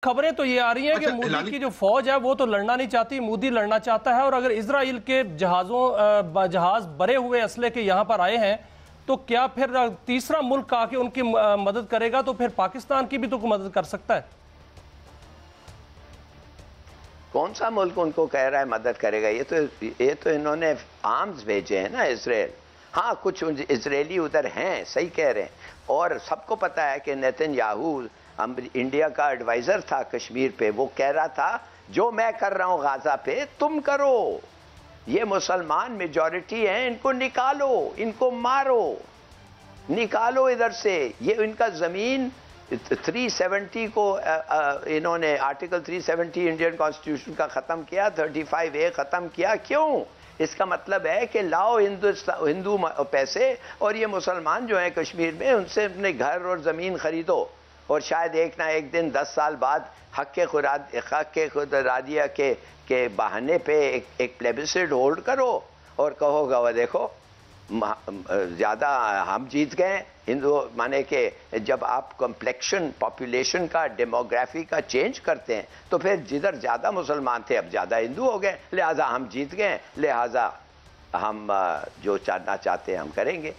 خبریں تو یہ آ رہی ہیں کہ مودی کی جو فوج ہے وہ تو لڑنا نہیں چاہتی، مودی لڑنا چاہتا ہے، اور اگر اسرائیل کے جہاز بھرے ہوئے اسلحے کے یہاں پر آئے ہیں تو کیا پھر تیسرا ملک آ کے ان کی مدد کرے گا؟ تو پھر پاکستان کی بھی تو مدد کر سکتا ہے۔ کون سا ملک ان کو کہہ رہا ہے مدد کرے گا؟ یہ تو انہوں نے آرمز بھیجے ہیں نا اسرائیل۔ ہاں کچھ اسرائیلی ادھر ہیں، صحیح کہہ رہے ہیں، اور سب کو پتا ہے کہ نیتن یاہو انڈیا کا ایڈوائزر تھا کشمیر پہ، وہ کہہ رہا تھا جو میں کر رہا ہوں غازہ پہ تم کرو، یہ مسلمان میجورٹی ہیں، ان کو نکالو، ان کو مارو، نکالو ادھر سے۔ یہ ان کا زمین 370 کو انہوں نے آرٹیکل 370 انڈین کانسٹیٹیوشن کا ختم کیا، 35A ختم کیا۔ کیوں؟ اس کا مطلب ہے کہ لاؤ ہندو پیسے، اور یہ مسلمان جو ہیں کشمیر میں ان سے اپنے گھر اور زمین خریدو، اور شاید ایک نہ ایک دن 10 سال بعد حق کے خود ارادیہ کے بہانے پہ ایک پلیبسٹ ہولڈ کرو اور کہو گا وہ دیکھو زیادہ ہم جیت گئے۔ ہندو مانے کہ جب آپ کمپلیکشن پاپولیشن کا ڈیموگرافی کا چینج کرتے ہیں تو پھر جدھر زیادہ مسلمان تھے اب زیادہ ہندو ہو گئے، لہٰذا ہم جیت گئے، لہٰذا ہم جو چاہنا چاہتے ہیں ہم کریں گے۔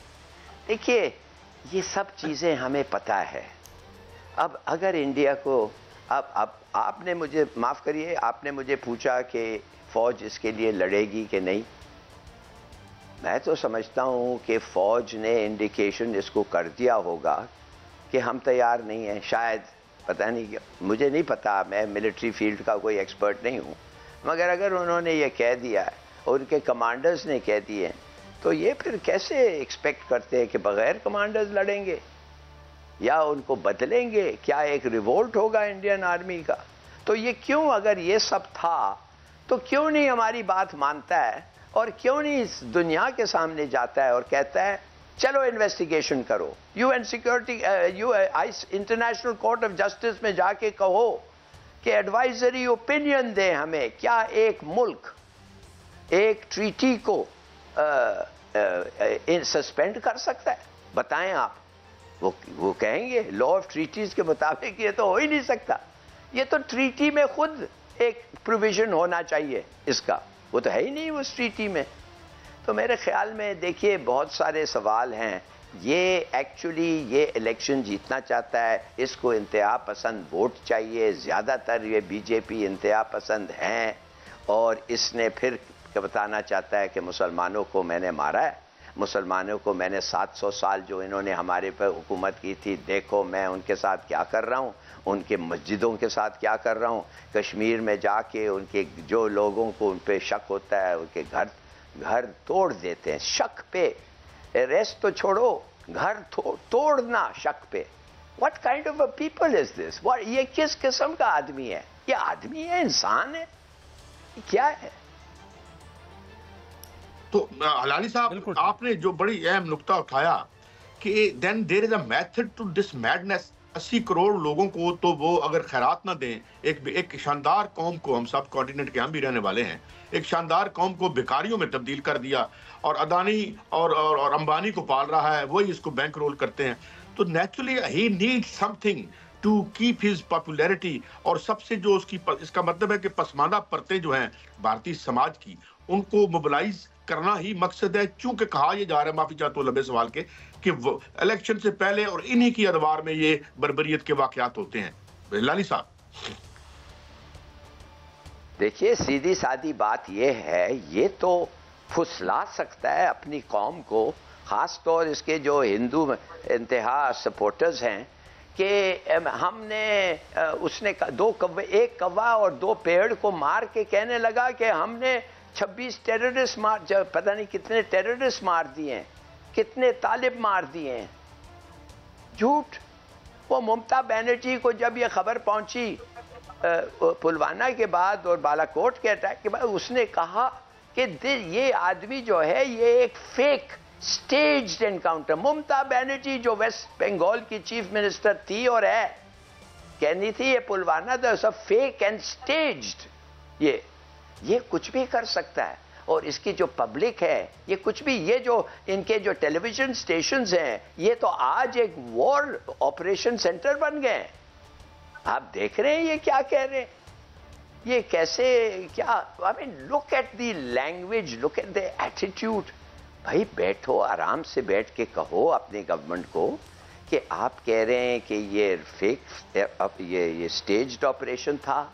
دیکھیے یہ سب چیزیں ہمیں پتہ ہے۔ اب اگر انڈیا کو اب آپ نے مجھے معاف کریے، آپ نے مجھے پوچھا کہ فوج اس کے لیے لڑے گی کہ نہیں۔ میں تو سمجھتا ہوں کہ فوج نے انڈیکیشن اس کو کر دیا ہوگا کہ ہم تیار نہیں ہیں، شاید، پتہ نہیں، مجھے نہیں پتا، میں ملٹری فیلڈ کا کوئی ایکسپرٹ نہیں ہوں، مگر اگر انہوں نے یہ کہہ دیا ہے اور ان کے کمانڈرز نے کہہ دیے تو یہ پھر کیسے ایکسپیکٹ کرتے ہیں کہ بغیر کمانڈرز لڑیں گے یا ان کو بدلیں گے؟ کیا ایک ریوولٹ ہوگا انڈین آرمی کا؟ تو یہ کیوں، اگر یہ سب تھا تو کیوں نہیں ہماری بات مانتا ہے اور کیوں نہیں اس دنیا کے سامنے جاتا ہے اور کہتا ہے چلو انویسٹیگیشن کرو، UN security international court of justice میں جا کے کہو کہ ایڈوائزری اوپینین دیں ہمیں، کیا ایک ملک ایک ٹریٹی کو سسپینڈ کر سکتا ہے؟ بتائیں آپ۔ وہ کہیں گے لا آف ٹریٹیز کے مطابق یہ تو ہو ہی نہیں سکتا، یہ تو ٹریٹی میں خود ایک پروویژن ہونا چاہیے اس کا، وہ تو ہے ہی نہیں اس ٹریٹی میں۔ تو میرے خیال میں دیکھیے بہت سارے سوال ہیں۔ یہ ایکچولی یہ الیکشن جیتنا چاہتا ہے، اس کو انتہا پسند ووٹ چاہیے، زیادہ تر یہ BJP انتہا پسند ہیں، اور اس نے پھر بتانا چاہتا ہے کہ مسلمانوں کو میں نے مارا ہے، مسلمانوں کو میں نے 700 سال جو انہوں نے ہمارے پہ حکومت کی تھی، دیکھو میں ان کے ساتھ کیا کر رہا ہوں، ان کے مسجدوں کے ساتھ کیا کر رہا ہوں، کشمیر میں جا کے ان کے جو لوگوں کو ان پہ شک ہوتا ہے ان کے گھر توڑ دیتے ہیں، شک پہ، ریسٹ تو چھوڑو، گھر توڑنا شک پہ۔ What kind of a people is this? یہ کس قسم کا آدمی ہے؟ یہ آدمی ہے، انسان ہے، کیا ہے؟ تو حلالی صاحب آپ نے جو بڑی اہم نقطہ اٹھایا کہ then there is a method to this madness۔ 80 crore لوگوں کو تو وہ اگر خیرات نہ دیں، ایک شاندار قوم کو، ہم سب کانٹیننٹ کے ہم بھی رہنے والے ہیں، ایک شاندار قوم کو بھکاریوں میں تبدیل کر دیا، اور اڈانی اور امبانی کو پال رہا ہے، وہی اس کو بینک رول کرتے ہیں، تو نیچرلی ہی need something to keep his popularity. اور سب سے جو اس کا مطلب ہے کہ پسماندہ پرتیں جو ہیں بھارتی سماج کی، ان کو موبلائز کرنا ہی مقصد ہے۔ چونکہ کہا یہ جا رہا ہے، معافی چاہتا ہوں لمبے سوال کے، کہ الیکشن سے پہلے اور انہی کی ادوار میں یہ بربریت کے واقعات ہوتے ہیں۔ لالی صاحب دیکھیے سیدھی سادی بات یہ ہے، یہ تو پھسلا سکتا ہے اپنی قوم کو، خاص طور اس کے جو ہندو انتہا سپورٹرز ہیں، کہ ہم نے اس نے ایک کوا اور 2 پیڑ کو مار کے کہنے لگا کہ ہم نے 26 ٹیررسٹ پتہ نہیں کتنے ٹیررسٹ مار دیے ہیں، کتنے طالب مار دیے ہیں۔ جھوٹ۔ وہ ممتا بینرجی کو جب یہ خبر پہنچی پلوامہ کے بعد اور بالا کوٹ کے اٹیک کے بعد، اس نے کہا کہ یہ آدمی جو ہے یہ ایک فیک سٹیجڈ انکاؤنٹر۔ ممتا بینرجی جو ویسٹ بنگال کی چیف منسٹر تھی اور ہے، کہنی تھی یہ پلوامہ تو فیک اینڈ سٹیجڈ، یہ کچھ بھی کر سکتا ہے، اور اس کی جو پبلک ہے یہ کچھ بھی، یہ جو ان کے جو ٹیلی ویژن سٹیشنز ہیں یہ تو آج ایک وار آپریشن سینٹر بن گئے ہیں۔ آپ دیکھ رہے ہیں یہ کیا کہہ رہے ہیں, یہ کیسے کیا, I mean, look at the language, look at the attitude. بھائی بیٹھو, آرام سے بیٹھ کے کہو اپنی گورنمنٹ کو کہ آپ کہہ رہے ہیں کہ یہ فیک, یہ اسٹیجڈ آپریشن تھا.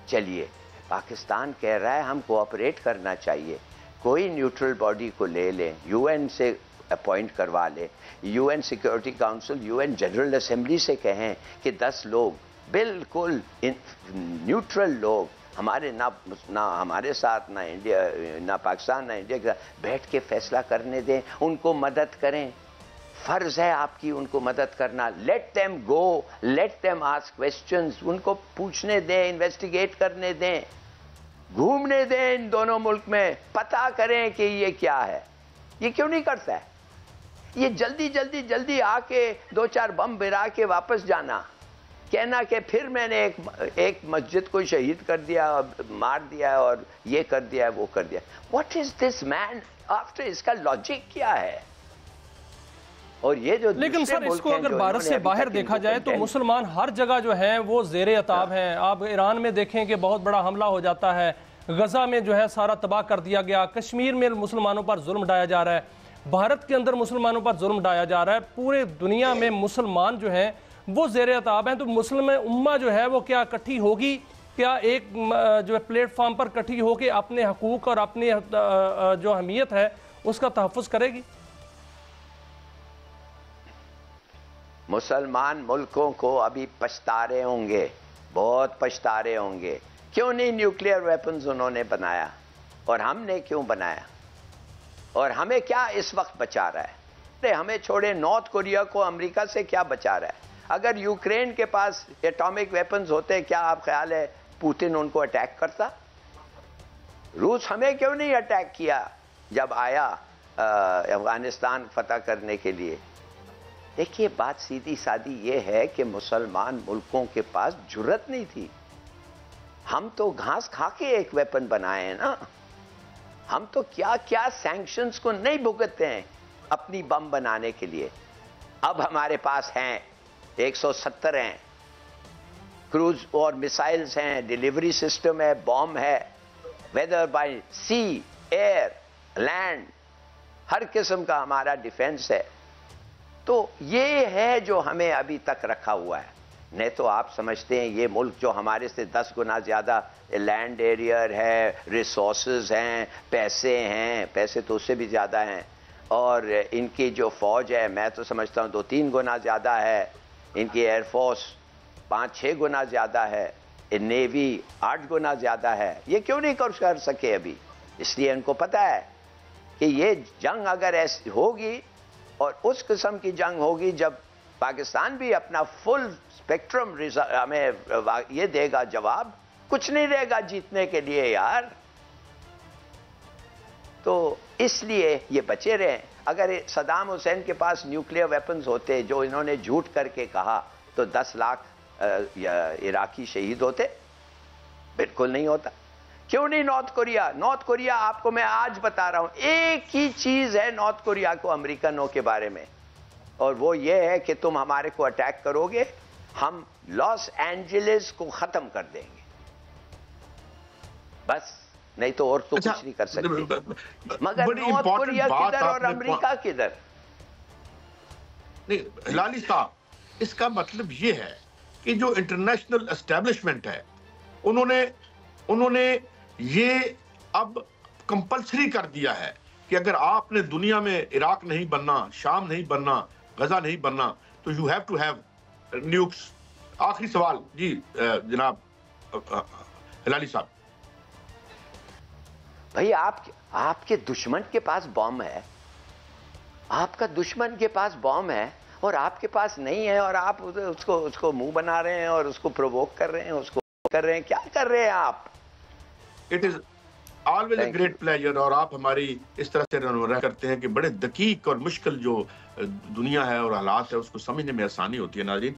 چلیے پاکستان کہہ رہا ہے ہم کوآپریٹ کرنا چاہیے, کوئی نیوٹرل باڈی کو لے لیں, یو این سے اپوائنٹ کروا لیں, U N security council, U N general assembly سے کہیں کہ 10 لوگ بالکل نیوٹرل لوگ ہمارے نہ ہمارے ساتھ, نہ انڈیا, نہ پاکستان, نہ انڈیا کے ساتھ بیٹھ کے فیصلہ کرنے دیں, ان کو مدد کریں. فرض ہے آپ کی ان کو مدد کرنا. Let them go, let them ask questions, ان کو پوچھنے دیں, انویسٹیگیٹ کرنے دیں, گھومنے دیں ان دونوں ملک میں, پتہ کریں کہ یہ کیا ہے. یہ کیوں نہیں کرتا ہے؟ یہ جلدی آ کے 2-4 بم گرا کے واپس جانا, کہنا کہ پھر میں نے ایک مسجد کو شہید کر دیا, مار دیا, اور یہ کر دیا, وہ کر دیا. What is this main after, اس کا لاجک کیا ہے؟ اور یہ جو لیکن سر اس کو اگر بھارت سے باہر دیکھا جائے تو مسلمان ہر جگہ جو ہیں وہ زیر عتاب ہیں. آپ ایران میں دیکھیں کہ بہت بڑا حملہ ہو جاتا ہے, غزہ میں جو ہے سارا تباہ کر دیا گیا, کشمیر میں مسلمانوں پر ظلم ڈھایا جا رہا ہے, بھارت کے اندر مسلمانوں پر ظلم ڈھایا جا رہا ہے, پورے دنیا میں مسلمان جو ہیں وہ زیر عتاب ہیں. تو مسلم امہ جو ہے وہ کیا اکٹھی ہوگی, کیا ایک جو ہے پلیٹ فارم پر اکٹھی ہو کے اپنے حقوق اور اپنی جو اہمیت ہے اس کا تحفظ کرے گی؟ مسلمان ملکوں کو ابھی پچھتا رہے ہوں گے, بہت پچھتا رہے ہوں گے. کیوں نہیں نیوکلیئر ویپنز انہوں نے بنایا, اور ہم نے کیوں بنایا, اور ہمیں کیا اس وقت بچا رہا ہے؟ ہمیں چھوڑے نارتھ کوریا کو امریکہ سے کیا بچا رہا ہے؟ اگر یوکرین کے پاس ایٹامک ویپنز ہوتے, کیا آپ خیال ہے پوتن ان کو اٹیک کرتا؟ روس ہمیں کیوں نہیں اٹیک کیا جب آیا افغانستان فتح کرنے کے لیے؟ دیکھیے بات سیدھی سادی یہ ہے کہ مسلمان ملکوں کے پاس جرت نہیں تھی. ہم تو گھاس کھا کے ایک ویپن بنائے ہیں نا, ہم تو کیا سینکشنز کو نہیں بھگتتے ہیں اپنی بم بنانے کے لیے. اب ہمارے پاس ہیں 170 ہیں, کروز اور میسائلز ہیں, ڈیلیوری سسٹم ہے, بوم ہے, whether by sea, air, land, ہر قسم کا ہمارا ڈیفنس ہے. تو یہ ہے جو ہمیں ابھی تک رکھا ہوا ہے. نہیں تو آپ سمجھتے ہیں یہ ملک جو ہمارے سے 10 گنا زیادہ لینڈ ایریا ہے, ریسورسز ہیں, پیسے ہیں, پیسے تو اس سے بھی زیادہ ہیں, اور ان کی جو فوج ہے میں تو سمجھتا ہوں 2-3 گنا زیادہ ہے, ان کی ایئر فورس 5-6 گنا زیادہ ہے, نیوی 8 گنا زیادہ ہے. یہ کیوں نہیں کر سکے ابھی؟ اس لیے ان کو پتہ ہے کہ یہ جنگ اگر ایسی ہوگی, اور اس قسم کی جنگ ہوگی جب پاکستان بھی اپنا فل اسپیکٹرم ہمیں یہ دے گا جواب, کچھ نہیں رہے گا جیتنے کے لیے یار. تو اس لیے یہ بچے رہے. اگر صدام حسین کے پاس نیوکلیئر ویپنز ہوتے جو انہوں نے جھوٹ کر کے کہا, تو 10 لاکھ عراقی شہید ہوتے؟ بالکل نہیں ہوتا. کیوں نہیں نارتھ کوریا؟ نارتھ کوریا آپ کو میں آج بتا رہا ہوں, ایک ہی چیز ہے نارتھ کوریا کو امریکنوں کے بارے میں, اور وہ یہ ہے کہ تم ہمارے کو اٹیک کرو گے, ہم لاس اینجلس کو ختم کر دیں گے, بس. نہیں تو اور تو کچھ نہیں کر سکتے. مگر نارتھ کوریا کدھر اور امریکہ کدھر؟ نہیں ہلالی صاحب, اس کا مطلب یہ ہے کہ جو انٹرنیشنل اسٹیبلشمنٹ ہے انہوں نے یہ اب کمپلسری کر دیا ہے کہ اگر آپ نے دنیا میں عراق نہیں بننا, شام نہیں بننا, غزہ نہیں بننا, تو یو ہیو ٹو ہیو نیوکس. آخری سوال جی جناب ہلالی صاحب. بھائی آپ کے دشمن کے پاس بام ہے, آپ کا دشمن کے پاس بام ہے, اور آپ کے پاس نہیں ہے, اور آپ اس کو منہ بنا رہے ہیں, اور اس کو پرووک کر رہے ہیں, اس کو کر رہے ہیں. کیا کر رہے ہیں آپ؟ It is always a great pleasure. اور آپ ہماری اس طرح سے رہنمائی کرتے ہیں کہ بڑے دقیق اور مشکل جو دنیا ہے اور حالات ہے اس کو سمجھنے میں آسانی ہوتی ہے. ناظرین